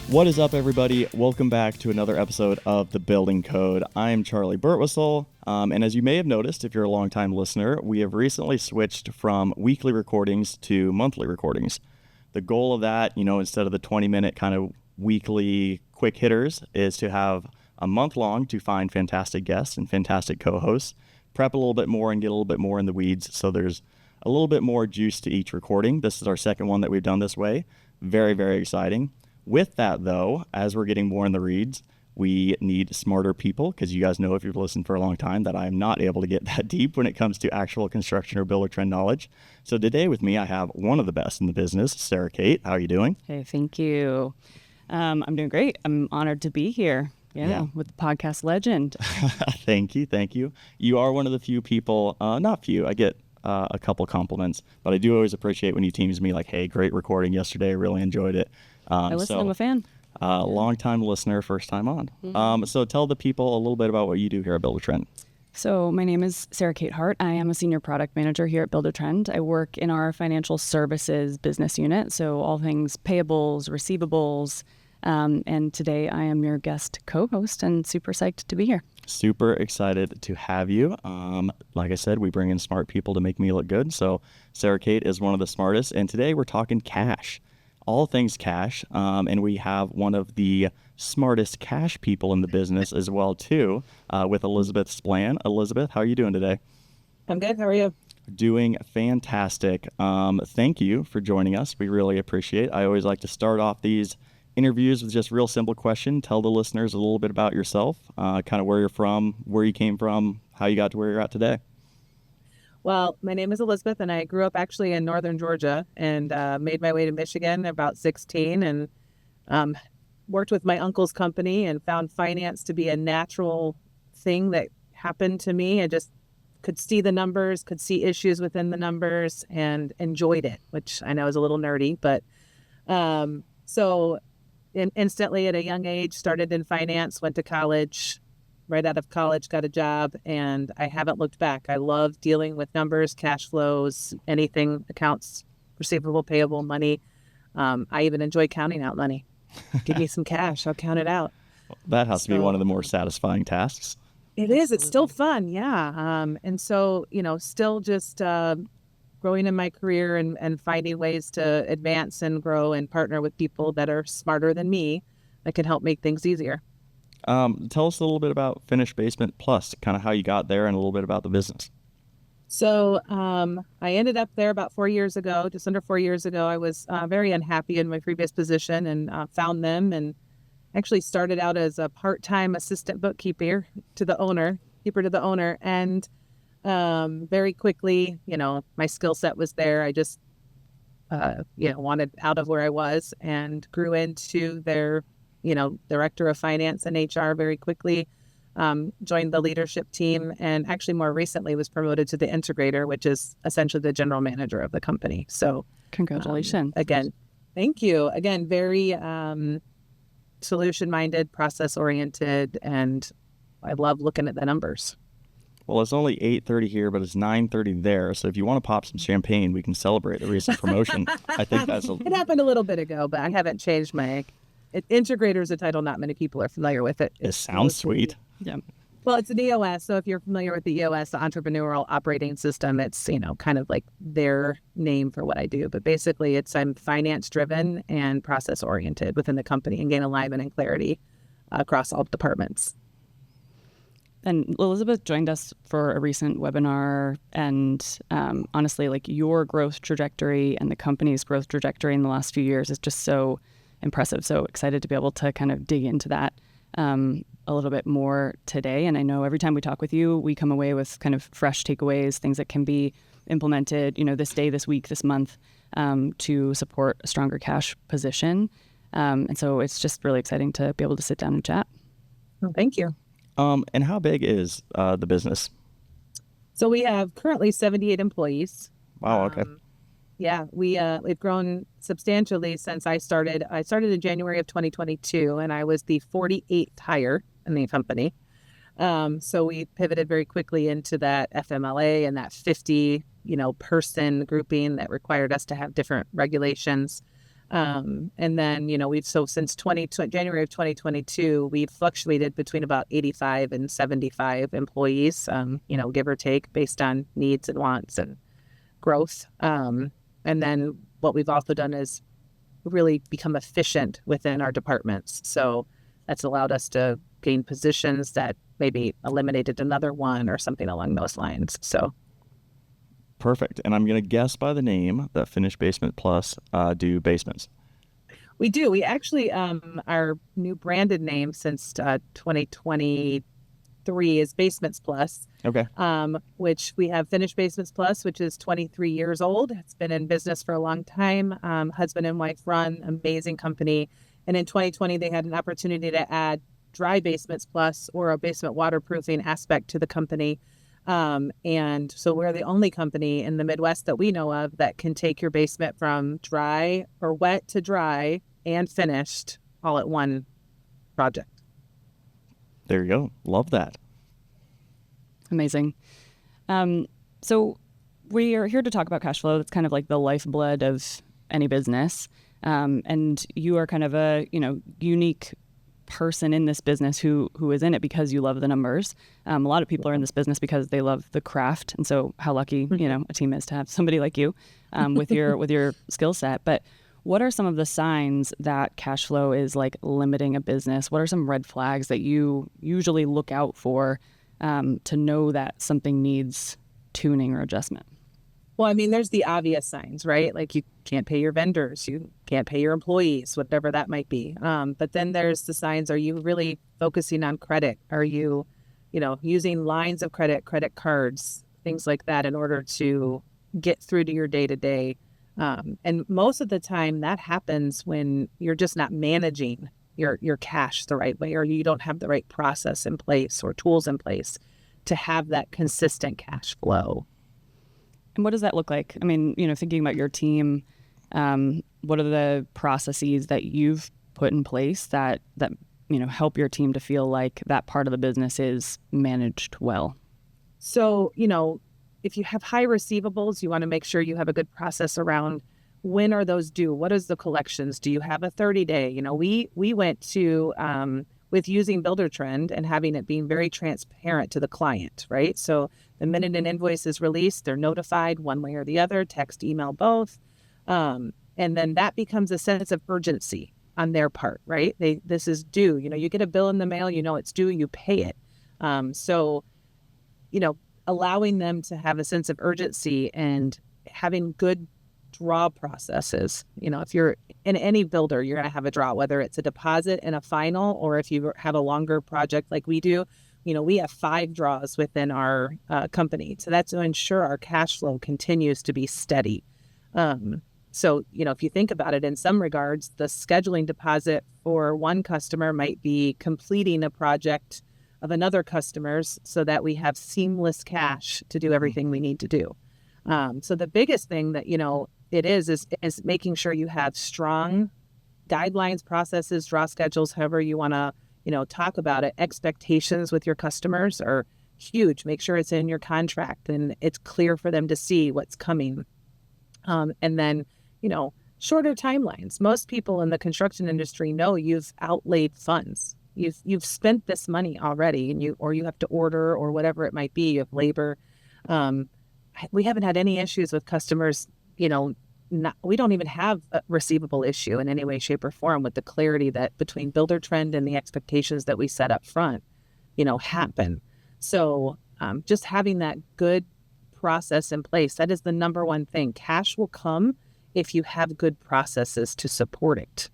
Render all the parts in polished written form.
What is up, everybody? Welcome back to another episode of The Building Code. I am Charley Burtwistle, and as you may have noticed, if you're a longtime listener, we have recently switched from weekly recordings to monthly recordings. The goal of that, instead of the 20-minute kind of weekly quick hitters, is to have a month long to find fantastic guests and fantastic co-hosts, prep a little bit more and get a little bit more in the weeds, so there's a little bit more juice to each recording. This is our second one that we've done this way. Very, very exciting. With that, though, as we're getting more in the reads, we need smarter people, because you guys know, if you've listened for a long time, that I am not able to get that deep when it comes to actual construction or Buildertrend knowledge. So today with me, I have one of the best in the business, Sarah Kate. How are you doing? Hey, thank you. I'm doing great. I'm honored to be here. Yeah, with the podcast legend. Thank you. You are one of the few people, not few, I get a couple compliments, but I do always appreciate when you teams me like, hey, great recording yesterday. I really enjoyed it. I listen, I'm a fan. Long-time listener, first time on. Mm-hmm. So tell the people a little bit about what you do here at Buildertrend. So my name is Sarah Kate Hartt. I am a senior product manager here at Buildertrend. I work in our financial services business unit, so all things payables, receivables, and today I am your guest co-host and super psyched to be here. Super excited to have you. Like I said, we bring in smart people to make me look good. So Sarah Kate is one of the smartest, and today we're talking cash. All things cash, and we have one of the smartest cash people in the business as well, too, with Elizabeth Splan. Elizabeth, how are you doing today? I'm good. How are you? Doing fantastic. Thank you for joining us. We really appreciate it. I always like to start off these interviews with just a real simple question. Tell the listeners a little bit about yourself, kind of where you're from, where you came from, how you got to where you're at today. Well, my name is Elizabeth, and I grew up actually in northern Georgia and made my way to Michigan at about 16 and worked with my uncle's company and found finance to be a natural thing that happened to me. I just could see the numbers, could see issues within the numbers, and enjoyed it, which I know is a little nerdy. But instantly at a young age, started in finance, went to college. Right out of college, got a job, and I haven't looked back. I love dealing with numbers, cash flows, anything, accounts, receivable, payable, money. I even enjoy counting out money. Give me some cash, I'll count it out. That has to be one of the more satisfying tasks. It is. It's still fun, yeah. And so, still just growing in my career and finding ways to advance and grow and partner with people that are smarter than me that can help make things easier. Tell us a little bit about Finished Basement Plus, kind of how you got there and a little bit about the business. So I ended up there about 4 years ago, just under 4 years ago. I was very unhappy in my previous position and found them and actually started out as a part-time assistant bookkeeper to the owner. And very quickly, my skill set was there. I just, wanted out of where I was and grew into their director of finance and HR very quickly, joined the leadership team, and actually more recently was promoted to the integrator, which is essentially the general manager of the company. So congratulations. Again, thank you. Again, very solution-minded, process-oriented, and I love looking at the numbers. Well, it's only 8:30 here, but it's 9:30 there. So if you want to pop some champagne, we can celebrate a recent promotion. I think It happened a little bit ago, but I haven't changed my... Integrator is a title not many people are familiar with it. It sounds sweet. Yeah. Well, it's an EOS. So if you're familiar with the EOS, the entrepreneurial operating system, it's, kind of like their name for what I do. But basically I'm finance driven and process oriented within the company and gain alignment and clarity across all departments. And Elizabeth joined us for a recent webinar, and honestly, like your growth trajectory and the company's growth trajectory in the last few years is just so impressive. So excited to be able to kind of dig into that a little bit more today. And I know every time we talk with you, we come away with kind of fresh takeaways, things that can be implemented, this day, this week, this month, to support a stronger cash position. And so it's just really exciting to be able to sit down and chat. Well, thank you. And how big is the business? So we have currently 78 employees. Wow. Okay. Yeah, we've grown substantially since I started. I started in January of 2022, and I was the 48th hire in the company. So we pivoted very quickly into that FMLA and that 50, person grouping that required us to have different regulations. And then, since January of 2022, we've fluctuated between about 85 and 75 employees, give or take based on needs and wants and growth. And then what we've also done is really become efficient within our departments. So that's allowed us to gain positions that maybe eliminated another one or something along those lines. So perfect. And I'm going to guess by the name that Finished Basement Plus do basements. We do. We actually, our new branded name since 2023 is Basements Plus. Okay. Which we have Finished Basements Plus, which is 23 years old. It's been in business for a long time. Husband and wife run, amazing company. And in 2020, they had an opportunity to add Dry Basements Plus, or a basement waterproofing aspect to the company. And so we're the only company in the Midwest that we know of that can take your basement from dry or wet to dry and finished all at one project. There you go. Love that. Amazing. So we are here to talk about cash flow. That's kind of like the lifeblood of any business. And you are kind of a, unique person in this business who is in it because you love the numbers. A lot of people are in this business because they love the craft. And so how lucky, a team is to have somebody like you with your skill set. But what are some of the signs that cash flow is like limiting a business? What are some red flags that you usually look out for to know that something needs tuning or adjustment? Well, I mean, there's the obvious signs, right? Like you can't pay your vendors, you can't pay your employees, whatever that might be. But then there's the signs. Are you really focusing on credit? Are you, using lines of credit cards, things like that in order to get through to your day to day? And most of the time that happens when you're just not managing your cash the right way, or you don't have the right process in place or tools in place to have that consistent cash flow. And what does that look like? I mean, thinking about your team, what are the processes that you've put in place that help your team to feel like that part of the business is managed well? So, if you have high receivables, you want to make sure you have a good process around when are those due? What is the collections? Do you have a 30-day? We went to with using Buildertrend and having it being very transparent to the client, right? So the minute an invoice is released, they're notified one way or the other, text, email, both. And then that becomes a sense of urgency on their part, right? This is due. You get a bill in the mail, it's due, you pay it. So, allowing them to have a sense of urgency and having good draw processes. If you're in any builder, you're going to have a draw, whether it's a deposit and a final, or if you have a longer project like we do, we have 5 draws within our company. So that's to ensure our cash flow continues to be steady. So, if you think about it in some regards, the scheduling deposit for one customer might be completing a project of another customer's so that we have seamless cash to do everything we need to do. So the biggest thing that, it is making sure you have strong guidelines, processes, draw schedules, however you want to, talk about it. Expectations with your customers are huge. Make sure it's in your contract and it's clear for them to see what's coming. And then, shorter timelines. Most people in the construction industry know you've outlaid funds. You've spent this money already, and you have to order or whatever it might be. You have labor. We haven't had any issues with customers. We don't even have a receivable issue in any way, shape, or form with the clarity that between Buildertrend and the expectations that we set up front, happen. So just having that good process in place, that is the number one thing. Cash will come if you have good processes to support it.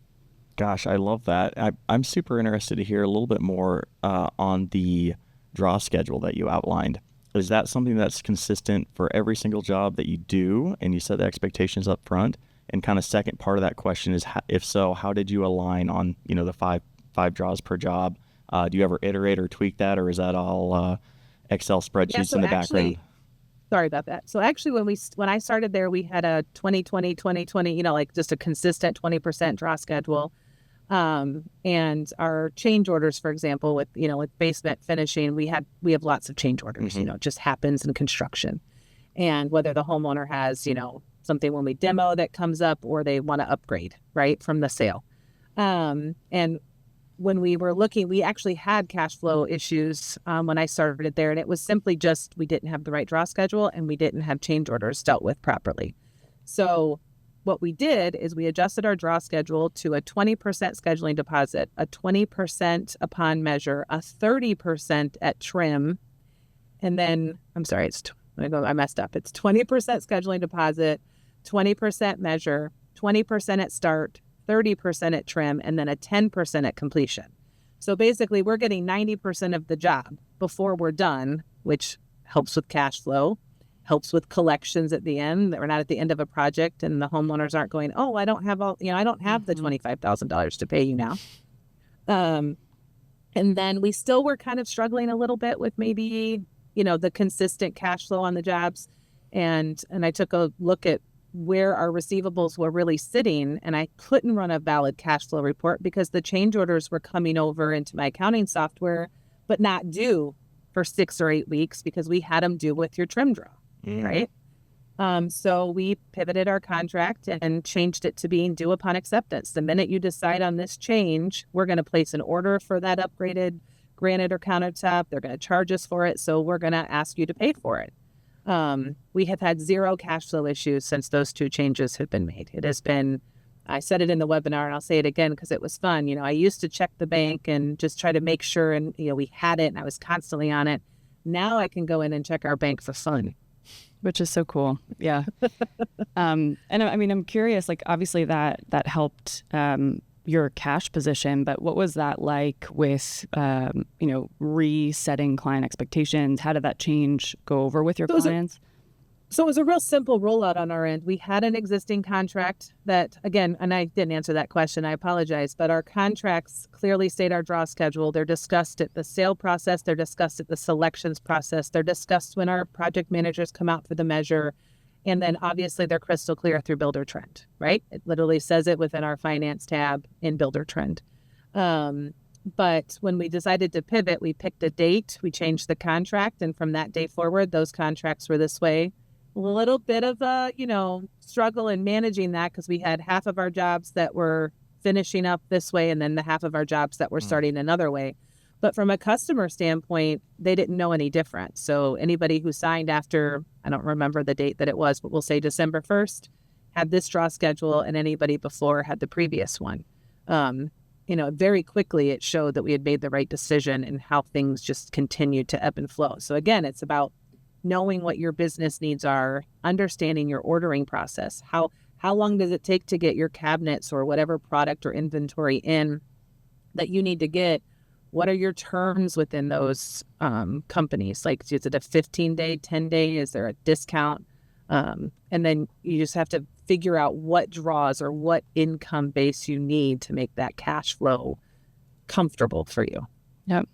Gosh, I love that. I'm super interested to hear a little bit more on the draw schedule that you outlined. Is that something that's consistent for every single job that you do, and you set the expectations up front? And kind of second part of that question is, if so, how did you align on, the five draws per job? Do you ever iterate or tweak that, or is that all Excel spreadsheets in the background? Sorry about that. So actually, when I started there, we had a 2020, like just a consistent 20% draw schedule. And our change orders, for example, with basement finishing, we have lots of change orders, it just happens in construction. And whether the homeowner has, something when we demo that comes up, or they want to upgrade, right, from the sale. And when we were looking, we actually had cash flow issues when I started there. And it was simply just we didn't have the right draw schedule and we didn't have change orders dealt with properly. So what we did is we adjusted our draw schedule to a 20% scheduling deposit, a 20% upon measure, a 30% at trim. And then, I'm sorry, I messed up. It's 20% scheduling deposit, 20% measure, 20% at start, 30% at trim, and then a 10% at completion. So basically, we're getting 90% of the job before we're done, which helps with cash flow, helps with collections at the end, that we're not at the end of a project and the homeowners aren't going, oh, I don't have the $25,000 to pay you now. And then we still were kind of struggling a little bit with maybe, the consistent cash flow on the jobs. And I took a look at where our receivables were really sitting, and I couldn't run a valid cash flow report because the change orders were coming over into my accounting software, but not due for 6 or 8 weeks because we had them due with your trim draw, right? So we pivoted our contract and changed it to being due upon acceptance. The minute you decide on this change, we're going to place an order for that upgraded granite or countertop. They're going to charge us for it, so we're going to ask you to pay for it. We have had 0 cash flow issues since those 2 changes have been made. It has been, I said it in the webinar and I'll say it again because it was fun. I used to check the bank and just try to make sure, and we had it and I was constantly on it. Now I can go in and check our bank for fun. Which is so cool. Yeah. And I mean, I'm curious, like, obviously that helped your cash position, but what was that like with, resetting client expectations? How did that change go over with your clients? So it was a real simple rollout on our end. We had an existing contract that, again, and I didn't answer that question, I apologize, but our contracts clearly state our draw schedule. They're discussed at the sale process. They're discussed at the selections process. They're discussed when our project managers come out for the measure. And then obviously they're crystal clear through Buildertrend, right? It literally says it within our finance tab in Buildertrend. But when we decided to pivot, we picked a date, we changed the contract. And from that day forward, those contracts were this way. A little bit of a, struggle in managing that because we had half of our jobs that were finishing up this way and then the half of our jobs that were starting another way. But from a customer standpoint, they didn't know any different. So anybody who signed after, I don't remember the date that it was, but we'll say December 1st, had this draw schedule, and anybody before had the previous one. Very quickly it showed that we had made the right decision and how things just continued to ebb and flow. So again, it's about knowing what your business needs are, understanding your ordering process. How long does it take to get your cabinets or whatever product or inventory in that you need to get? What are your terms within those companies? Like, is it a 15-day, 10-day? Is there a discount? And then you just have to figure out what draws or what income base you need to make that cash flow comfortable for you. Yep.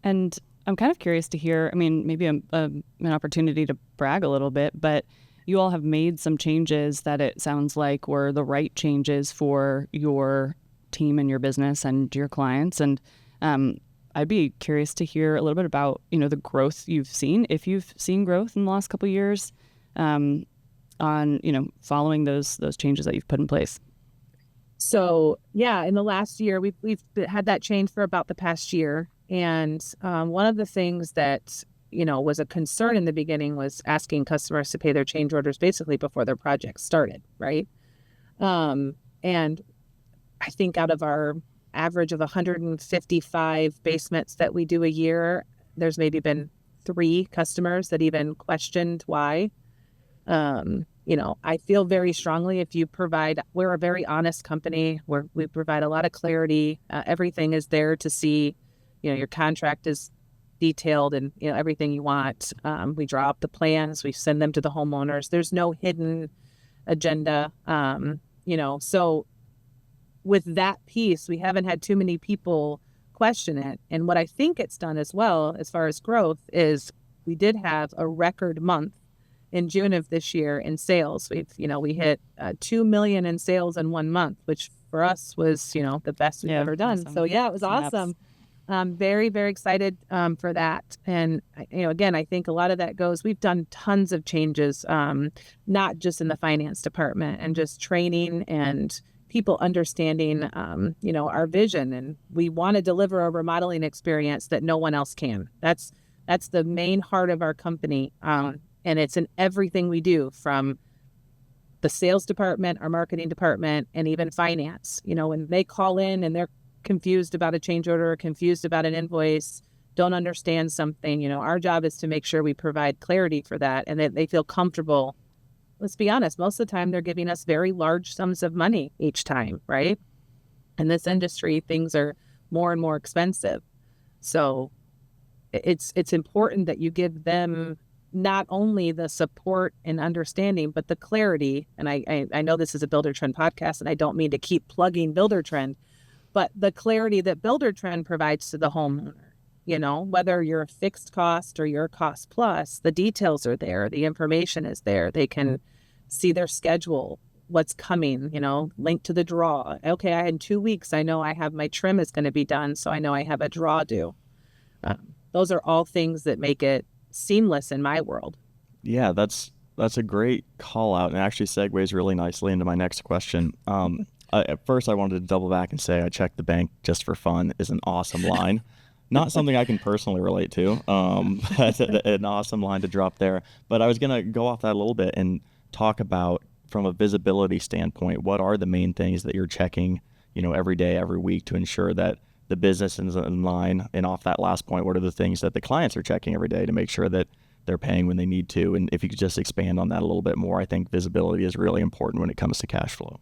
And I'm kind of curious to hear, I mean, maybe an opportunity to brag a little bit, but you all have made some changes that it sounds like were the right changes for your team and your business and your clients. And I'd be curious to hear a little bit about, the growth you've seen, if you've seen growth in the last couple of years on, following those changes that you've put in place. So, yeah, in the last year, we've had that change for about the past year. And one of the things that, was a concern in the beginning was asking customers to pay their change orders basically before their project started, right? And I think out of our average of 155 basements that we do a year, there's maybe been 3 customers that even questioned why. I feel very strongly we're a very honest company where we provide a lot of clarity. Everything is there to see, your contract is detailed and, everything you want. We draw up the plans, we send them to the homeowners. There's no hidden agenda. So with that piece, we haven't had too many people question it. And what I think it's done as well, as far as growth, is we did have a record month in June of this year in sales. We hit 2 million in sales in 1 month, which for us was, the best we've ever done. Awesome. So yeah, it was awesome. I'm very, very excited for that. And, again, I think a lot of that goes, we've done tons of changes, not just in the finance department, and just training and people understanding, our vision. And we want to deliver a remodeling experience that no one else can. That's the main heart of our company. And it's in everything we do, from the sales department, our marketing department, and even finance. When they call in and they're confused about a change order, confused about an invoice, don't understand something, our job is to make sure we provide clarity for that and that they feel comfortable. Let's be honest, most of the time they're giving us very large sums of money each time, right? In this industry, things are more and more expensive. So it's important that you give them not only the support and understanding, but the clarity. And I know this is a Buildertrend podcast, and I don't mean to keep plugging Buildertrend, but the clarity that Buildertrend provides to the homeowner, whether you're a fixed cost or you're a cost plus, the details are there. The information is there. They can see their schedule, what's coming, linked to the draw. Okay, in 2 weeks, I know I have my trim is going to be done, so I know I have a draw due. Those are all things that make it seamless in my world. Yeah, that's a great call out, and actually segues really nicely into my next question. At first, I wanted to double back and say I checked the bank just for fun is an awesome line. Not something I can personally relate to. That's an awesome line to drop there. But I was going to go off that a little bit and talk about, from a visibility standpoint, what are the main things that you're checking, every day, every week, to ensure that the business is in line? And off that last point, what are the things that the clients are checking every day to make sure that they're paying when they need to? And if you could just expand on that a little bit more, I think visibility is really important when it comes to cash flow.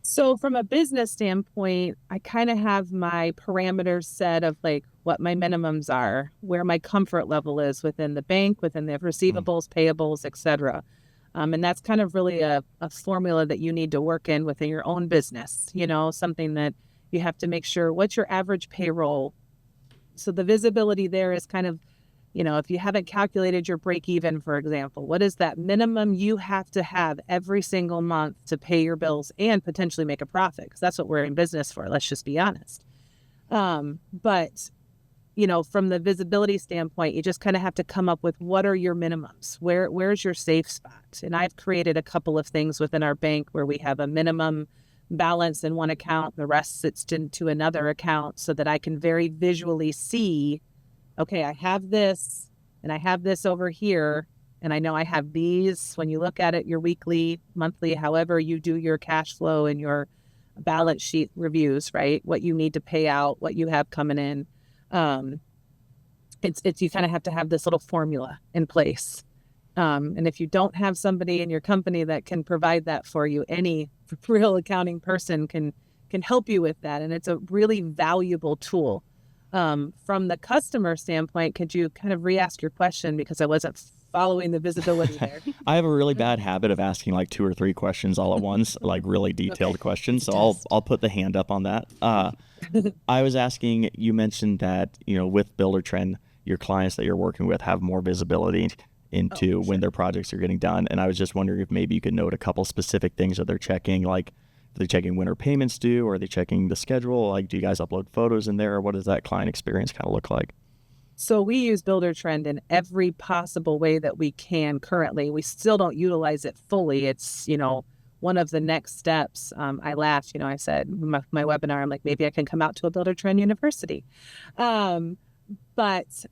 So from a business standpoint, I kind of have my parameters set of like what my minimums are, where my comfort level is within the bank, within the receivables, payables, etc. And that's kind of really a formula that you need to work in within your own business, something that you have to make sure, what's your average payroll? So the visibility there is kind of, if you haven't calculated your break even, for example, what is that minimum you have to have every single month to pay your bills and potentially make a profit? Because that's what we're in business for. Let's just be honest. But, from the visibility standpoint, you just kind of have to come up with, what are your minimums? Where's your safe spot? And I've created a couple of things within our bank where we have a minimum balance in one account, the rest sits into another account, so that I can very visually see, okay, I have this and I have this over here, and I know I have these. When you look at it, your weekly, monthly, however you do your cash flow and your balance sheet reviews, right? What you need to pay out, what you have coming in. It's you kind of have to have this little formula in place. And if you don't have somebody in your company that can provide that for you, any real accounting person can help you with that. And it's a really valuable tool. From the customer standpoint, could you kind of re-ask your question, because I wasn't following the visibility there? I have a really bad habit of asking like 2 or 3 questions all at once, like really detailed questions. So I'll put the hand up on that. I was asking, you mentioned that, with Buildertrend, your clients that you're working with have more visibility into when their projects are getting done. And I was just wondering if maybe you could note a couple specific things that they're checking, like, are they checking when are payments due, or are they checking the schedule? Like, do you guys upload photos in there, or what does that client experience kind of look like? So we use Buildertrend in every possible way that we can currently. We still don't utilize it fully. It's, one of the next steps. I laughed, I said, my webinar, I'm like, maybe I can come out to a Buildertrend university. But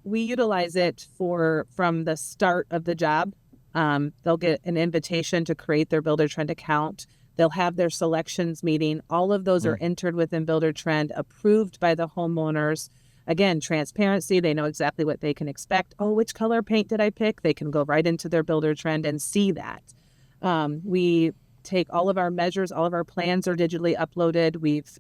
we utilize it from the start of the job. They'll get an invitation to create their Buildertrend account. They'll have their selections meeting. All of those are entered within Buildertrend, approved by the homeowners. Again, transparency. They know exactly what they can expect. Oh, which color paint did I pick? They can go right into their Buildertrend and see that. We take all of our measures. All of our plans are digitally uploaded. We've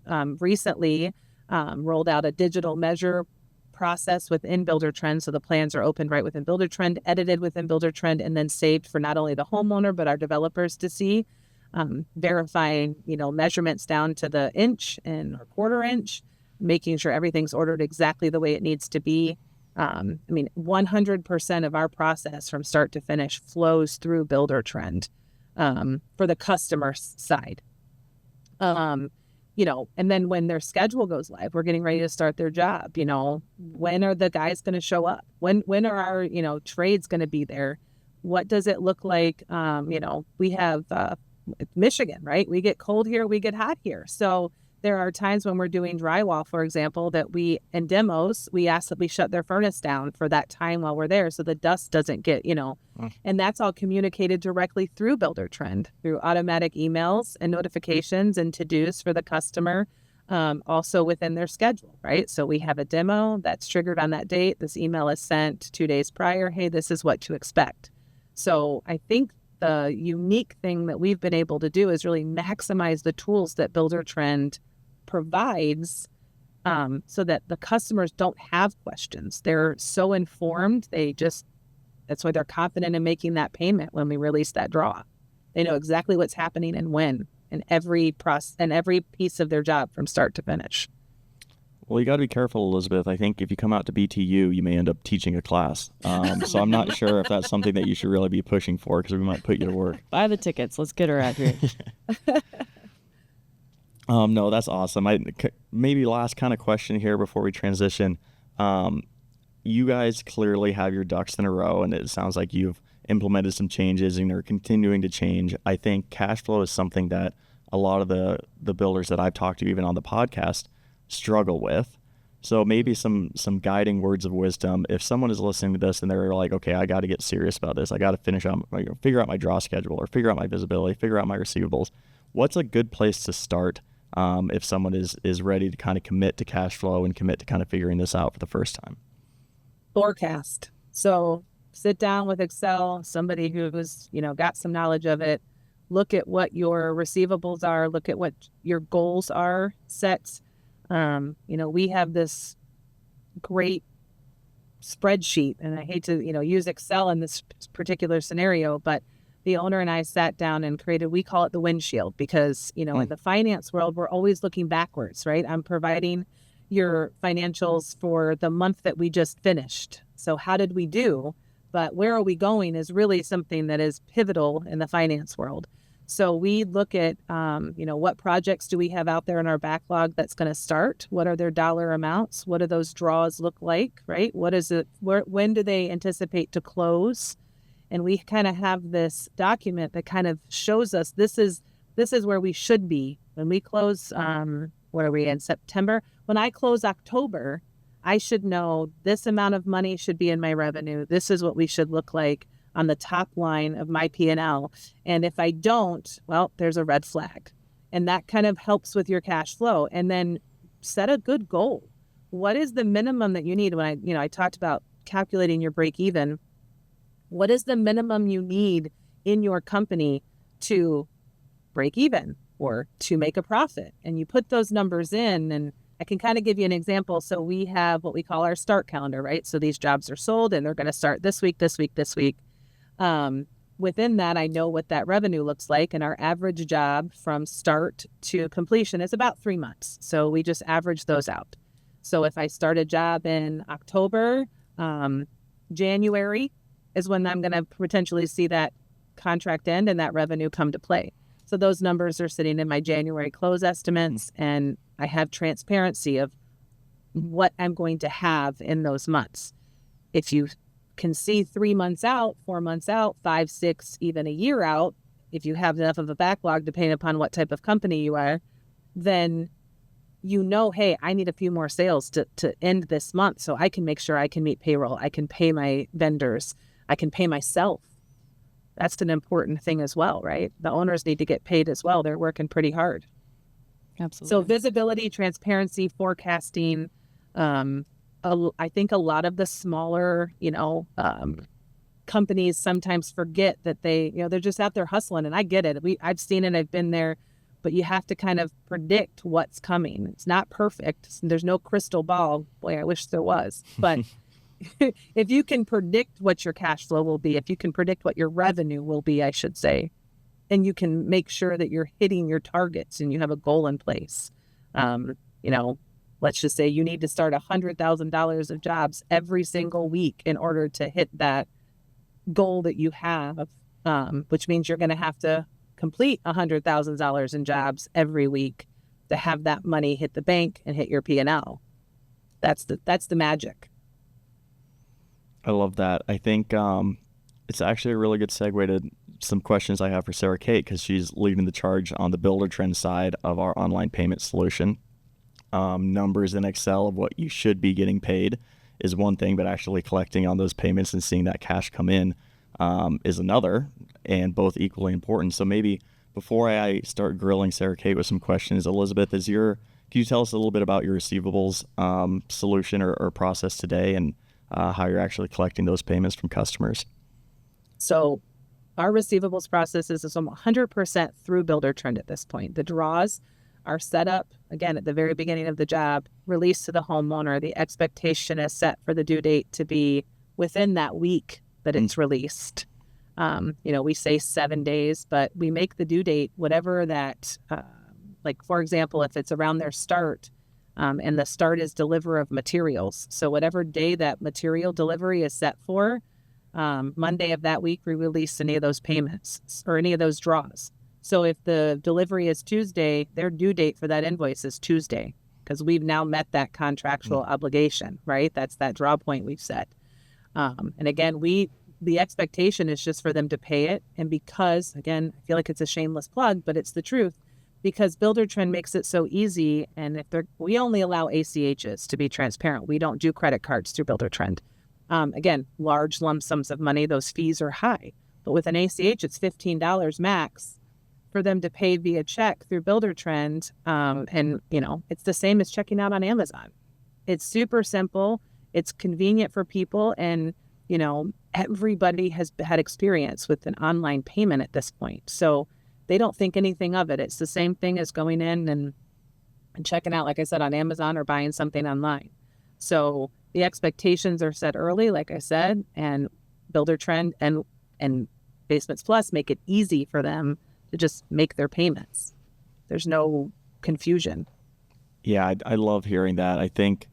recently rolled out a digital measure process within Buildertrend. So the plans are opened right within Buildertrend, edited within Buildertrend, and then saved for not only the homeowner, but our developers to see, verifying, measurements down to the inch and or quarter inch, making sure everything's ordered exactly the way it needs to be. 100% of our process from start to finish flows through Buildertrend for the customer side. and then when their schedule goes live, we're getting ready to start their job. When are the guys going to show up? When are our, trades going to be there? What does it look like? We have Michigan, right? We get cold here, we get hot here. So there are times when we're doing drywall, for example, that in demos, we ask that we shut their furnace down for that time while we're there so the dust doesn't get, and that's all communicated directly through Buildertrend, through automatic emails and notifications and to-dos for the customer, also within their schedule, right? So we have a demo that's triggered on that date. This email is sent 2 days prior. Hey, this is what to expect. So I think the unique thing that we've been able to do is really maximize the tools that Buildertrend provides, so that the customers don't have questions. They're so informed. That's why they're confident in making that payment when we release that draw. They know exactly what's happening and when, in every piece of their job from start to finish. Well, you got to be careful, Elizabeth. I think if you come out to BTU, you may end up teaching a class. So I'm not sure if that's something that you should really be pushing for, because we might put you to work. Buy the tickets. Let's get her out here. No, that's awesome. Maybe last kind of question here before we transition. You guys clearly have your ducks in a row, and it sounds like you've implemented some changes and are continuing to change. I think cash flow is something that a lot of the builders that I've talked to, even on the podcast, struggle with. So maybe some guiding words of wisdom. If someone is listening to this and they're like, okay, I got to get serious about this. I got to figure out my draw schedule, or figure out my visibility, figure out my receivables. What's a good place to start if someone is ready to kind of commit to cash flow and commit to kind of figuring this out for the first time? Forecast. So sit down with Excel, somebody who's, got some knowledge of it. Look at what your receivables are. Look at what your goals are set. We have this great spreadsheet, and I hate to, use Excel in this particular scenario, but the owner and I sat down and we call it the windshield, because, in the finance world, we're always looking backwards, right? I'm providing your financials for the month that we just finished. So how did we do? But where are we going is really something that is pivotal in the finance world. So we look at, what projects do we have out there in our backlog that's going to start? What are their dollar amounts? What do those draws look like, right? What is it? When do they anticipate to close? And we kind of have this document that kind of shows us this is where we should be when we close. What are we in September? When I close October, I should know this amount of money should be in my revenue. This is what we should look like on the top line of my P&L. And if I don't, well, there's a red flag. And that kind of helps with your cash flow. And then set a good goal. What is the minimum that you need? When I talked about calculating your break even, what is the minimum you need in your company to break even or to make a profit? And you put those numbers in, and I can kind of give you an example. So we have what we call our start calendar, right? So these jobs are sold and they're going to start this week. Within that, I know what that revenue looks like. And our average job from start to completion is about 3 months. So we just average those out. So if I start a job in October, January is when I'm going to potentially see that contract end and that revenue come to play. So those numbers are sitting in my January close estimates, and I have transparency of what I'm going to have in those months. If you can see 3 months out, 4 months out, 5, 6, even a year out, if you have enough of a backlog, depending upon what type of company you are, then hey, I need a few more sales to end this month so I can make sure I can meet payroll. I can pay my vendors. I can pay myself. That's an important thing as well, right? The owners need to get paid as well. They're working pretty hard. Absolutely. So visibility, transparency, forecasting. I think a lot of the smaller, companies sometimes forget that they're just out there hustling, and I get it. I've seen it. I've been there, but you have to kind of predict what's coming. It's not perfect. There's no crystal ball. Boy, I wish there was, but if you can predict what your cash flow will be, if you can predict what your revenue will be, I should say, and you can make sure that you're hitting your targets and you have a goal in place. Let's just say you need to start $100,000 of jobs every single week in order to hit that goal that you have, which means you're going to have to complete $100,000 in jobs every week. to have that money hit the bank and hit your P&L. That's the magic. I love that. I think it's actually a really good segue to some questions I have for Sarah Kate, because she's leading the charge on the Buildertrend side of our online payment solution. Numbers in Excel of what you should be getting paid is one thing, but actually collecting on those payments and seeing that cash come in is another, and both equally important. So maybe before I start grilling Sarah Kate with some questions, Elizabeth, can you tell us a little bit about your receivables solution or process today, and how you're actually collecting those payments from customers? So our receivables process is 100% through Buildertrend at this point. The draws are set up, again, at the very beginning of the job, released to the homeowner. The expectation is set for the due date to be within that week that it's released. We say 7 days, but we make the due date whatever that, like, for example, if it's around their start, and the start is deliver of materials. So whatever day that material delivery is set for, Monday of that week, we release any of those payments or any of those draws. So if the delivery is Tuesday, their due date for that invoice is Tuesday, because we've now met that contractual obligation, right? That's that draw point we've set. And again, the expectation is just for them to pay it. And because, again, I feel like it's a shameless plug, but it's the truth, because Buildertrend makes it so easy. And we only allow ACHs, to be transparent. We don't do credit cards through Buildertrend. Again, large lump sums of money, those fees are high. But with an ACH, it's $15 max for them to pay via check through Buildertrend. And, it's the same as checking out on Amazon. It's super simple. It's convenient for people. And, everybody has had experience with an online payment at this point. So they don't think anything of it. It's the same thing as going in and checking out, like I said, on Amazon or buying something online. So the expectations are set early, like I said, and Buildertrend and Basements Plus make it easy for them to just make their payments. There's no confusion. Yeah, I love hearing that. I think,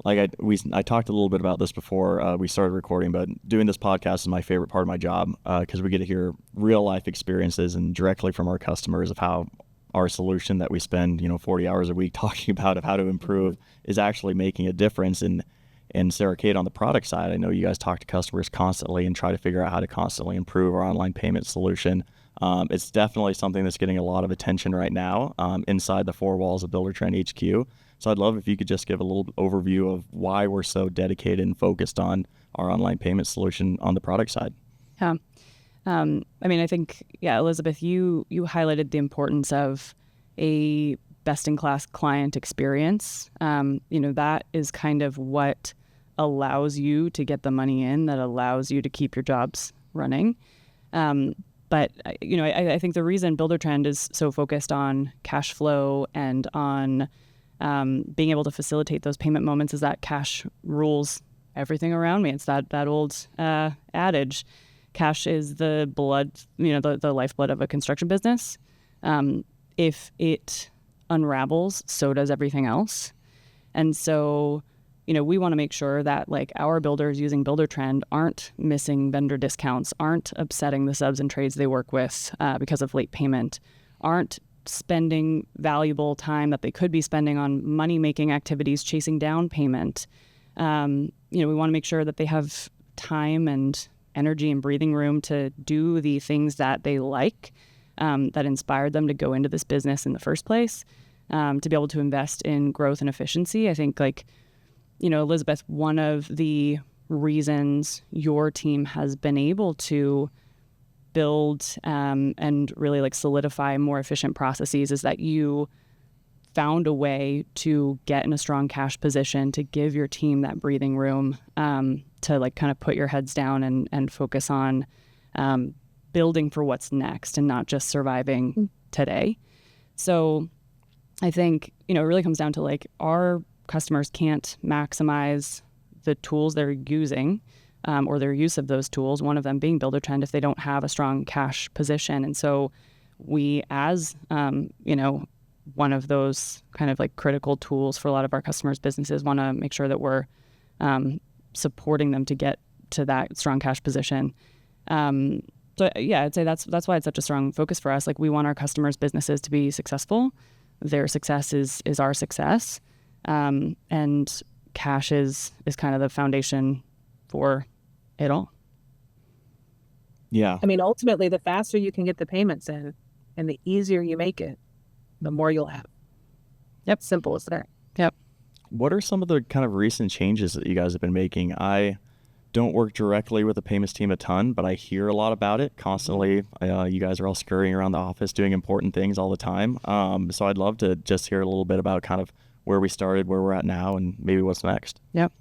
like I talked a little bit about this before we started recording, but doing this podcast is my favorite part of my job, because we get to hear real life experiences and directly from our customers of how our solution that we spend 40 hours a week talking about of how to improve is actually making a difference. And Sarah Kate, on the product side, I know you guys talk to customers constantly and try to figure out how to constantly improve our online payment solution. It's definitely something that's getting a lot of attention right now inside the four walls of Buildertrend HQ. So I'd love if you could just give a little overview of why we're so dedicated and focused on our online payment solution on the product side. Yeah. I think, Elizabeth, you highlighted the importance of a best-in-class client experience. That is kind of what allows you to get the money in, that allows you to keep your jobs running. But I think the reason Buildertrend is so focused on cash flow and on being able to facilitate those payment moments is that cash rules everything around me. It's that old adage, cash is the blood, the lifeblood of a construction business. If it unravels, so does everything else. And so, we want to make sure that our builders using Buildertrend aren't missing vendor discounts, aren't upsetting the subs and trades they work with because of late payment, aren't spending valuable time that they could be spending on money-making activities, chasing down payment. We want to make sure that they have time and energy and breathing room to do the things that they like, that inspired them to go into this business in the first place, to be able to invest in growth and efficiency. I think, Elizabeth, one of the reasons your team has been able to build and really solidify more efficient processes is that you found a way to get in a strong cash position, to give your team that breathing room, to kind of put your heads down and focus on building for what's next and not just surviving today. So I think, it really comes down to our customers can't maximize the tools they're using or their use of those tools, one of them being Buildertrend, if they don't have a strong cash position. And so we, as, one of those kind of critical tools for a lot of our customers' businesses, want to make sure that we're supporting them to get to that strong cash position. So yeah, I'd say that's why it's such a strong focus for us. We want our customers' businesses to be successful. their success is our success. And cash is kind of the foundation for it all. Yeah. I mean, ultimately, the faster you can get the payments in and the easier you make it, the more you'll have. Yep. Simple as that. Yep. What are some of the kind of recent changes that you guys have been making? I don't work directly with the payments team a ton, but I hear a lot about it constantly. You guys are all scurrying around the office doing important things all the time. So I'd love to just hear a little bit about kind of where we started, where we're at now, and maybe what's next. Yep.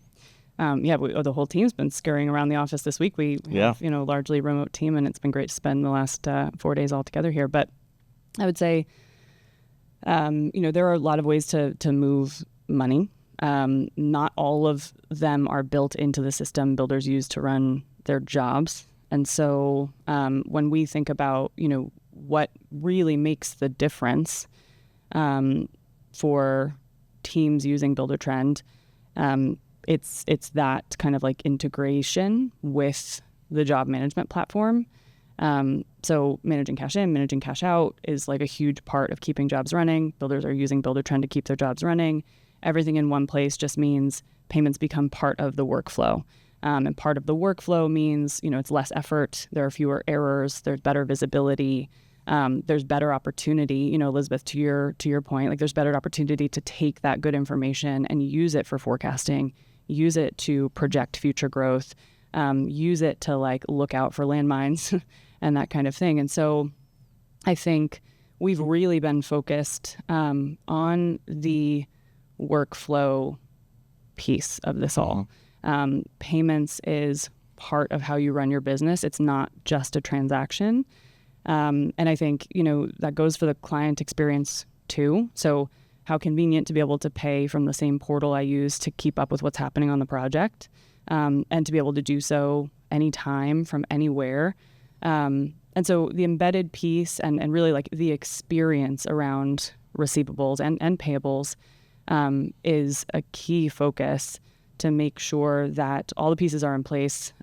The whole team's been scurrying around the office this week. We have, largely largely remote team, and it's been great to spend the last 4 days all together here. But I would say, there are a lot of ways to move money. Not all of them are built into the system builders use to run their jobs. And so when we think about, what really makes the difference for teams using Buildertrend, it's that kind of like integration with the job management platform. So managing cash in, managing cash out is like a huge part of keeping jobs running. Builders are using Buildertrend to keep their jobs running. Everything in one place just means payments become part of the workflow. And part of the workflow means, it's less effort. There are fewer errors. There's better visibility. There's better opportunity, Elizabeth, to your point, like there's better opportunity to take that good information and use it for forecasting, use it to project future growth, use it to like look out for landmines and that kind of thing. And so I think we've really been focused on the workflow piece of this all. Payments is part of how you run your business. It's not just a transaction. And I think, that goes for the client experience too. So how convenient to be able to pay from the same portal I use to keep up with what's happening on the project, and to be able to do so anytime from anywhere. And so the embedded piece and really like the experience around receivables and payables is a key focus to make sure that all the pieces are in place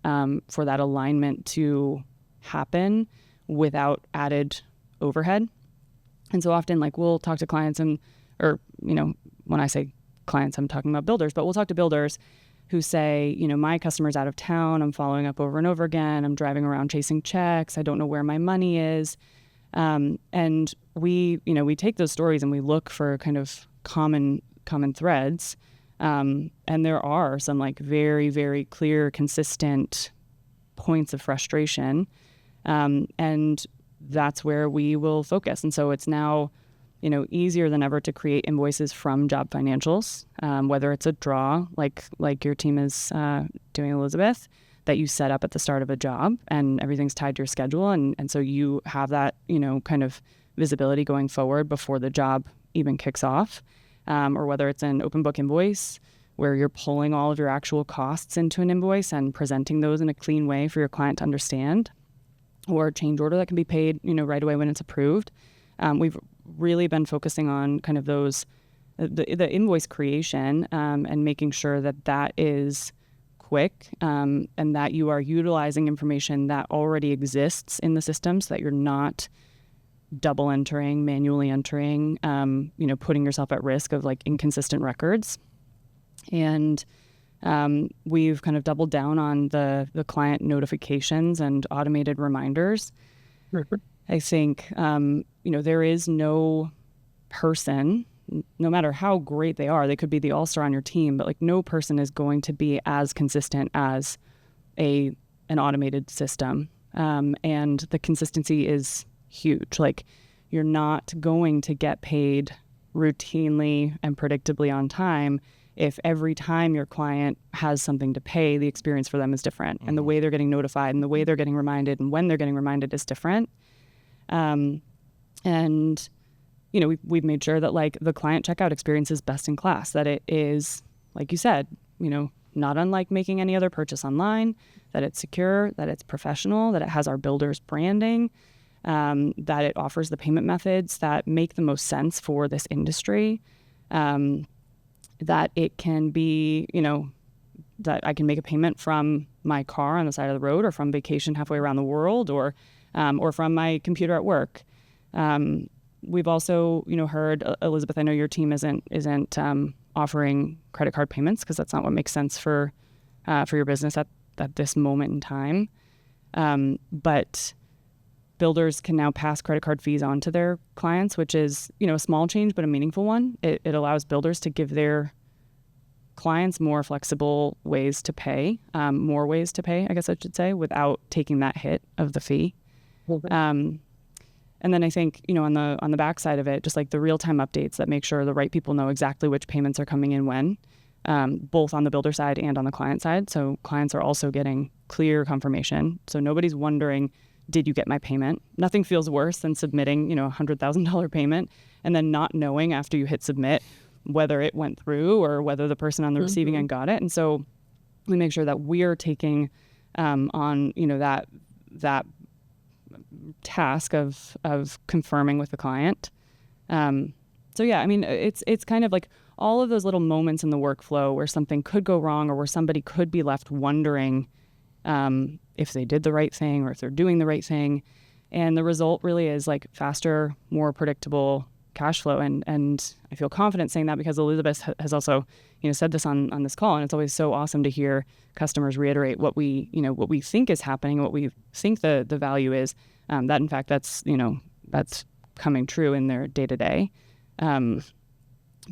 for that alignment to happen without added overhead. And so often like we'll talk to clients when I say clients, I'm talking about builders, but we'll talk to builders who say, my customer's out of town. I'm following up over and over again. I'm driving around chasing checks. I don't know where my money is. And we take those stories and we look for kind of common threads. And there are some like very, very clear, consistent points of frustration. And that's where we will focus. And so it's now, easier than ever to create invoices from job financials, whether it's a draw like your team is doing, Elizabeth, that you set up at the start of a job and everything's tied to your schedule. And so you have that, kind of visibility going forward before the job even kicks off, or whether it's an open book invoice where you're pulling all of your actual costs into an invoice and presenting those in a clean way for your client to understand, or a change order that can be paid, right away when it's approved. We've really been focusing on kind of those, the invoice creation, and making sure that is quick, and that you are utilizing information that already exists in the system so that you're not double entering, manually entering, putting yourself at risk of like inconsistent records. And we've kind of doubled down on the client notifications and automated reminders. I think, there is no person, no matter how great they are, they could be the all-star on your team, but like no person is going to be as consistent as an automated system. And the consistency is huge. Like you're not going to get paid routinely and predictably on time if every time your client has something to pay, the experience for them is different. And the way they're getting notified and the way they're getting reminded and when they're getting reminded is different. And we've made sure that like the client checkout experience is best in class, that it is, like you said, not unlike making any other purchase online, that it's secure, that it's professional, that it has our builder's branding, that it offers the payment methods that make the most sense for this industry, that it can be, that I can make a payment from my car on the side of the road, or from vacation halfway around the world, or from my computer at work. We've also, heard, Elizabeth, I know your team isn't offering credit card payments because that's not what makes sense for your business at this moment in time. But builders can now pass credit card fees on to their clients, which is, a small change, but a meaningful one. It allows builders to give their clients more flexible ways to pay, more ways to pay, I guess I should say, without taking that hit of the fee. And then I think, on the backside of it, just like the real-time updates that make sure the right people know exactly which payments are coming in when, both on the builder side and on the client side. So clients are also getting clear confirmation. So nobody's wondering, did you get my payment? Nothing feels worse than submitting, $100,000 payment and then not knowing after you hit submit whether it went through or whether the person on the receiving end got it. And so we make sure that we're taking on, that task of confirming with the client. So yeah, I mean, it's kind of like all of those little moments in the workflow where something could go wrong or where somebody could be left wondering if they did the right thing or if they're doing the right thing. And the result really is like faster, more predictable cash flow. And I feel confident saying that because Elizabeth has also, said this on this call. And it's always so awesome to hear customers reiterate what we think is happening, what we think the value is. That in fact, that's coming true in their day to day.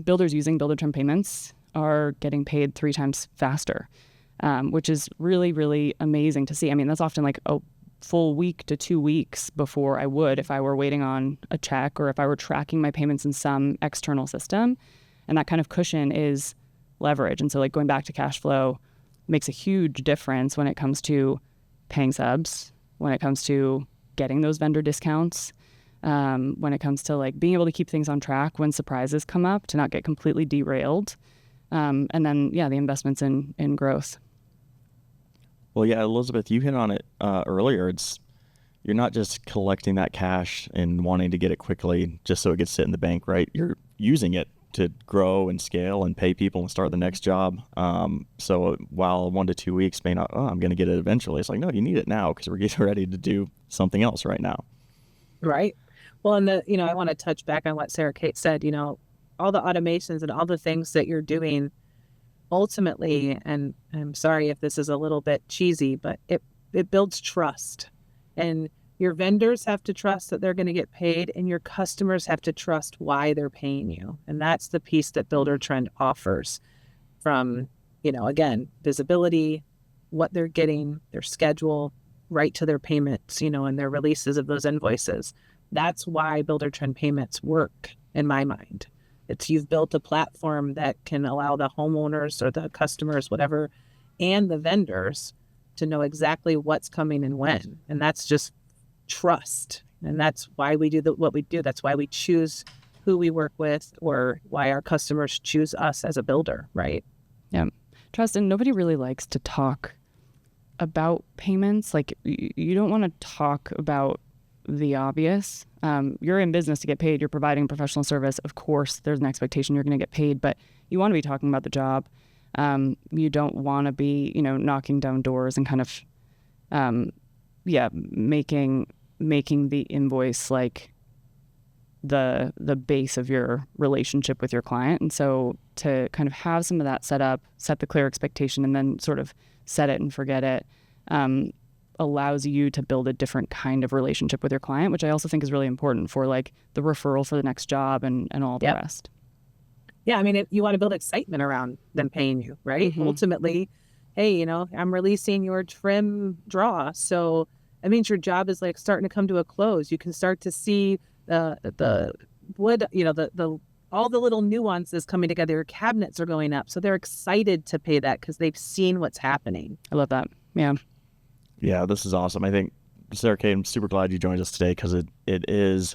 Builders using Buildertrend payments are getting paid 3 times faster, which is really, really amazing to see. I mean, that's often like a full week to 2 weeks before I would if I were waiting on a check or if I were tracking my payments in some external system. And that kind of cushion is leverage. And so like going back to cash flow makes a huge difference when it comes to paying subs, when it comes to getting those vendor discounts, when it comes to like being able to keep things on track when surprises come up, to not get completely derailed. And then, the investments in growth. Well, yeah, Elizabeth, you hit on it earlier. You're not just collecting that cash and wanting to get it quickly just so it gets sit in the bank, right? You're using it to grow and scale and pay people and start the next job. So while 1 to 2 weeks may not, I'm going to get it eventually. It's like, no, you need it now because we're getting ready to do something else right now. Right. Well, and I want to touch back on what Sarah Kate said, all the automations and all the things that you're doing ultimately, and I'm sorry if this is a little bit cheesy, but it builds trust. And your vendors have to trust that they're going to get paid, and your customers have to trust why they're paying you. And that's the piece that Buildertrend offers from, again, visibility, what they're getting, their schedule, right to their payments, and their releases of those invoices. That's why Buildertrend payments work in my mind. You've built a platform that can allow the homeowners or the customers, whatever, and the vendors to know exactly what's coming and when. And that's just trust. And that's why we do what we do. That's why we choose who we work with, or why our customers choose us as a builder, right? Yeah. Trust. And nobody really likes to talk about payments. Like, you don't want to talk about the obvious. You're in business to get paid. You're providing professional service. Of course, there's an expectation you're going to get paid, but you want to be talking about the job. You don't want to be, knocking down doors and kind of, making the invoice like the base of your relationship with your client. And so to kind of have some of that set up, set the clear expectation, and then sort of set it and forget it, allows you to build a different kind of relationship with your client, which I also think is really important for like the referral for the next job and all the rest. Yeah. I mean, you want to build excitement around them paying you, right? Mm-hmm. Ultimately, hey, I'm releasing your trim draw. So that means your job is like starting to come to a close. You can start to see the wood, all the little nuances coming together. Your cabinets are going up. So they're excited to pay that because they've seen what's happening. I love that. Yeah. Yeah, this is awesome. I think, Sarah Kate, I'm super glad you joined us today because it is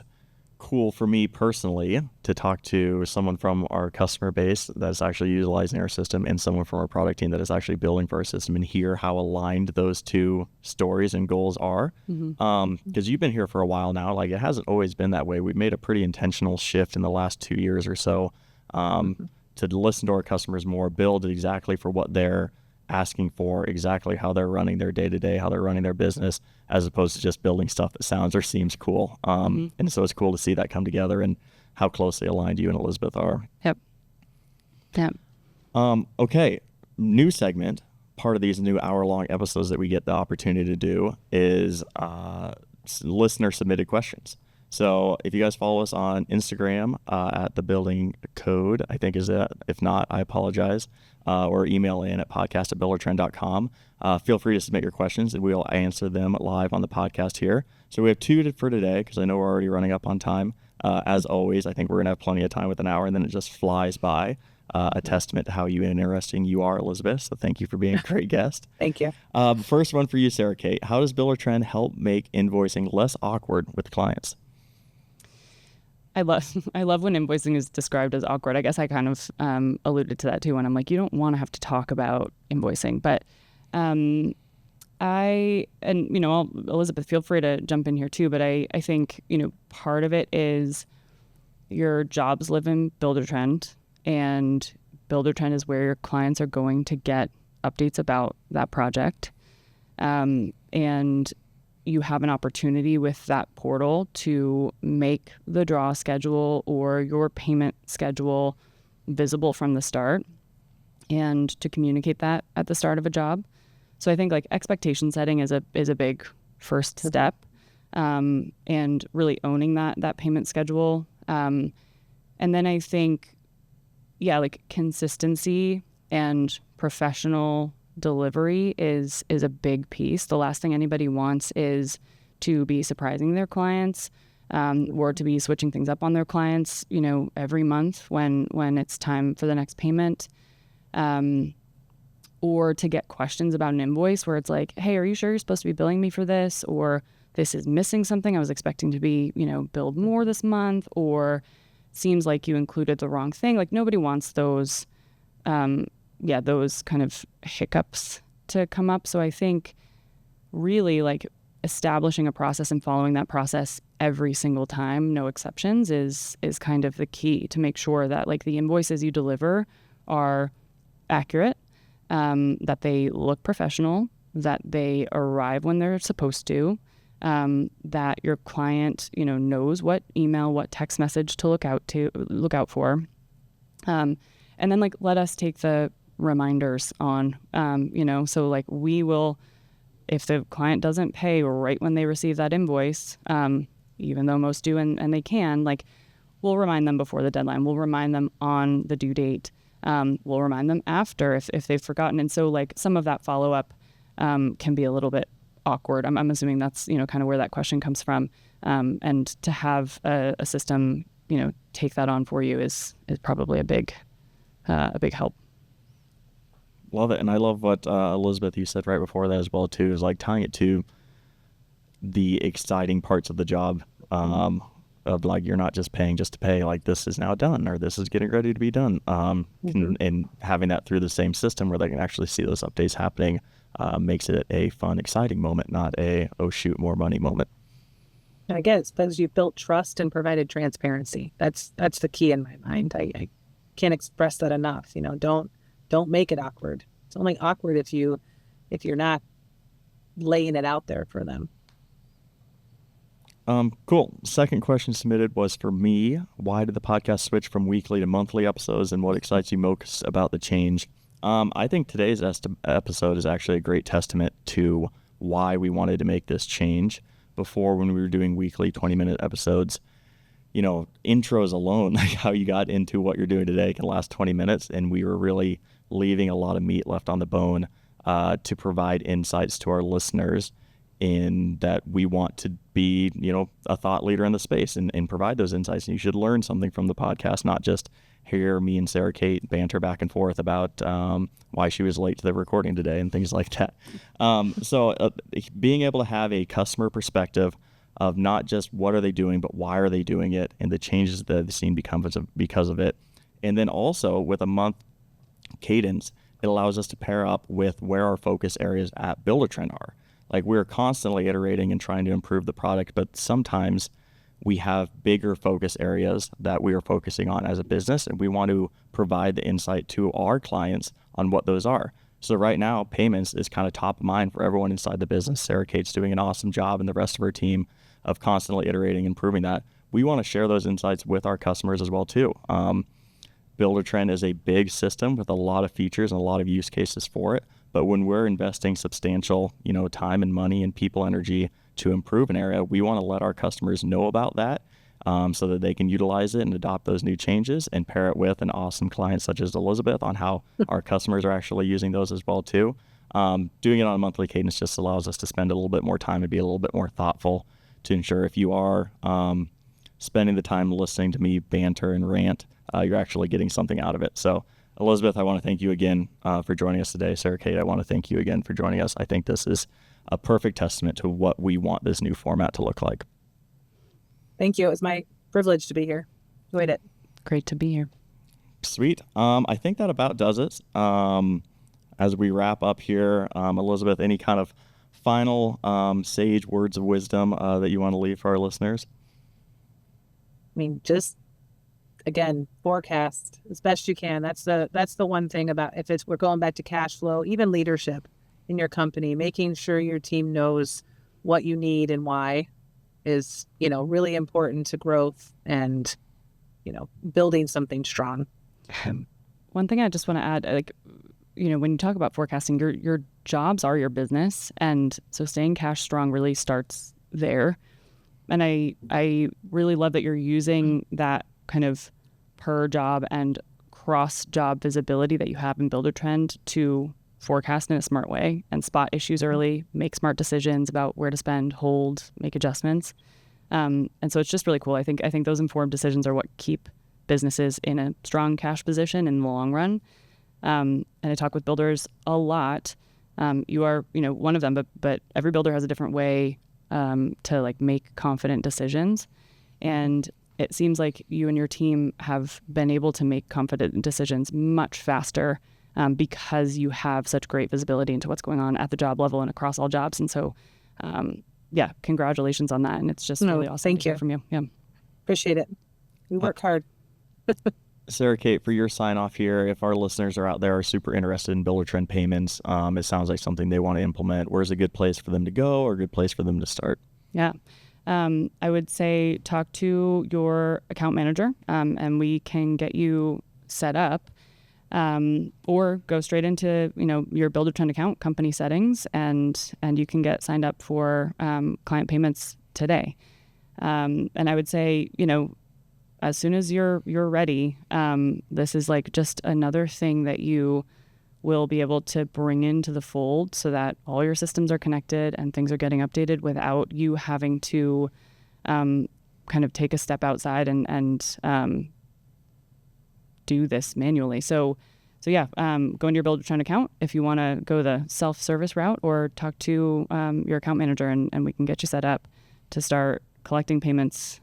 cool for me personally to talk to someone from our customer base that's actually utilizing our system and someone from our product team that is actually building for our system, and hear how aligned those two stories and goals are. Because you've been here for a while now. Like, it hasn't always been that way. We've made a pretty intentional shift in the last 2 years or so to listen to our customers more, build exactly for what they're asking for exactly how they're running their day-to-day, how they're running their business, as opposed to just building stuff that sounds or seems cool. And so it's cool to see that come together and how closely aligned you and Elizabeth are. Yep. Yep. Okay, new segment. Part of these new hour-long episodes that we get the opportunity to do is listener submitted questions. So if you guys follow us on Instagram at The Building Code, I think is it. If not, I apologize. Or email in at podcast@buildertrend.com. Feel free to submit your questions and we'll answer them live on the podcast here. So we have two for today because I know we're already running up on time. As always, I think we're going to have plenty of time with an hour and then it just flies by. A testament to how interesting you are, Elizabeth. So thank you for being a great guest. Thank you. First one for you, Sarah Kate. How does Buildertrend help make invoicing less awkward with clients? I love when invoicing is described as awkward. I guess I kind of alluded to that too when I'm like, you don't want to have to talk about invoicing. But Elizabeth, feel free to jump in here too. But I think, part of it is your jobs live in Buildertrend, and Buildertrend is where your clients are going to get updates about that project. And you have an opportunity with that portal to make the draw schedule or your payment schedule visible from the start and to communicate that at the start of a job. So I think like expectation setting is a big first step, and really owning that payment schedule. And then I think, like consistency and professional delivery is a big piece. The last thing anybody wants is to be surprising their clients, or to be switching things up on their clients, every month when it's time for the next payment, or to get questions about an invoice where it's like, hey, are you sure you're supposed to be billing me for this? Or this is missing something. I was expecting to be, billed more this month, or seems like you included the wrong thing. Like nobody wants those those kind of hiccups to come up. So I think really like establishing a process and following that process every single time, no exceptions, is kind of the key to make sure that like the invoices you deliver are accurate, that they look professional, that they arrive when they're supposed to, that your client, knows what email, what text message to look out for. And then like let us take the reminders on, so like we will, if the client doesn't pay right when they receive that invoice, even though most do and they can, like we'll remind them before the deadline. We'll remind them on the due date. We'll remind them after if they've forgotten. And so like some of that follow-up can be a little bit awkward. I'm assuming that's, kind of where that question comes from. And to have a system, take that on for you is probably a big help. Love it. And I love what Elizabeth, you said right before that as well too, is like tying it to the exciting parts of the job, of like you're not just paying just to pay, like this is now done or this is getting ready to be done, and having that through the same system where they can actually see those updates happening makes it a fun, exciting moment, not a oh shoot, more money moment. I guess because you've built trust and provided transparency. That's the key in my mind. I can't express that enough. Don't make it awkward. It's only awkward if you're not laying it out there for them. Cool. Second question submitted was for me. Why did the podcast switch from weekly to monthly episodes, and what excites you most about the change? I think today's episode is actually a great testament to why we wanted to make this change. Before, when we were doing weekly 20-minute episodes, intros alone, like how you got into what you're doing today, can last 20 minutes, and we were really leaving a lot of meat left on the bone to provide insights to our listeners in that we want to be, a thought leader in the space and provide those insights. And you should learn something from the podcast, not just hear me and Sarah Kate banter back and forth about why she was late to the recording today and things like that. So being able to have a customer perspective of not just what are they doing, but why are they doing it and the changes that they've seen because of it. And then also with a month cadence, it allows us to pair up with where our focus areas at Buildertrend are. Like we're constantly iterating and trying to improve the product, but sometimes we have bigger focus areas that we are focusing on as a business, and we want to provide the insight to our clients on what those are. So right now, payments is kind of top of mind for everyone inside the business. Sarah Kate's doing an awesome job, and the rest of her team of constantly iterating and improving that. We want to share those insights with our customers as well too. Buildertrend is a big system with a lot of features and a lot of use cases for it. But when we're investing substantial, time and money and people energy to improve an area, we want to let our customers know about that so that they can utilize it and adopt those new changes and pair it with an awesome client such as Elizabeth on how our customers are actually using those as well too. Doing it on a monthly cadence just allows us to spend a little bit more time and be a little bit more thoughtful to ensure if you are spending the time listening to me banter and rant, you're actually getting something out of it. So Elizabeth, I want to thank you again for joining us today. Sarah Kate, I want to thank you again for joining us. I think this is a perfect testament to what we want this new format to look like. Thank you. It was my privilege to be here. Enjoyed it. Great to be here. Sweet. I think that about does it. As we wrap up here, Elizabeth, any kind of final sage words of wisdom that you want to leave for our listeners? I mean, just again, forecast as best you can. That's the one thing about we're going back to cash flow, even leadership in your company, making sure your team knows what you need and why is, really important to growth and, building something strong. One thing I just want to add, when you talk about forecasting, your jobs are your business. And so staying cash strong really starts there. And I really love that you're using that kind of per job and cross job visibility that you have in Buildertrend to forecast in a smart way and spot issues early, make smart decisions about where to spend, hold, make adjustments. And so it's just really cool. I think those informed decisions are what keep businesses in a strong cash position in the long run. And I talk with builders a lot. You are, one of them, but every builder has a different way to make confident decisions. And it seems like you and your team have been able to make confident decisions much faster because you have such great visibility into what's going on at the job level and across all jobs. And so, congratulations on that. And it's just really awesome to hear from you. Yeah. Appreciate it. We work hard. Sarah Kate, for your sign off here, if our listeners are out there are super interested in Buildertrend payments, it sounds like something they want to implement. Where's a good place for them to go or a good place for them to start? Yeah. I would say talk to your account manager and we can get you set up or go straight into, your Buildertrend account company settings and you can get signed up for client payments today. And I would say, as soon as you're ready, this is just another thing that you will be able to bring into the fold so that all your systems are connected and things are getting updated without you having to kind of take a step outside and do this manually. So go into your Buildertrend account if you want to go the self-service route or talk to your account manager and we can get you set up to start collecting payments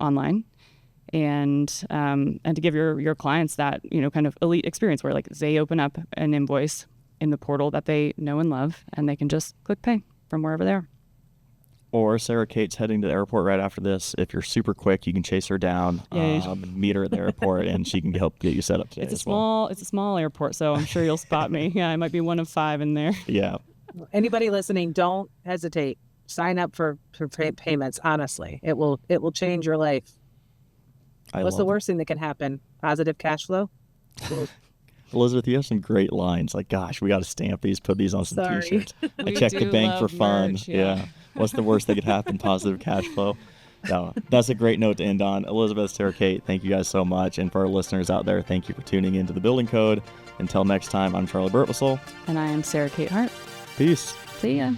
online. And to give your clients that, kind of elite experience where they open up an invoice in the portal that they know and love and they can just click pay from wherever they are. Or Sarah Kate's heading to the airport right after this. If you're super quick, you can chase her down, meet her at the airport, and she can help get you set up today. It's a small airport, so I'm sure you'll spot me. Yeah, I might be one of 5 in there. Yeah. Anybody listening, don't hesitate. Sign up for payments. Honestly, it will change your life. What's the worst thing that can happen? Positive cash flow? Elizabeth, you have some great lines. Gosh, we got to stamp these, put these on some T-shirts. I checked the bank for fun. Merch, yeah. What's the worst that could happen? Positive cash flow. No, that's a great note to end on. Elizabeth, Sarah Kate, thank you guys so much. And for our listeners out there, thank you for tuning into The Building Code. Until next time, I'm Charley Burtwistle. And I am Sarah Kate Hartt. Peace. See ya.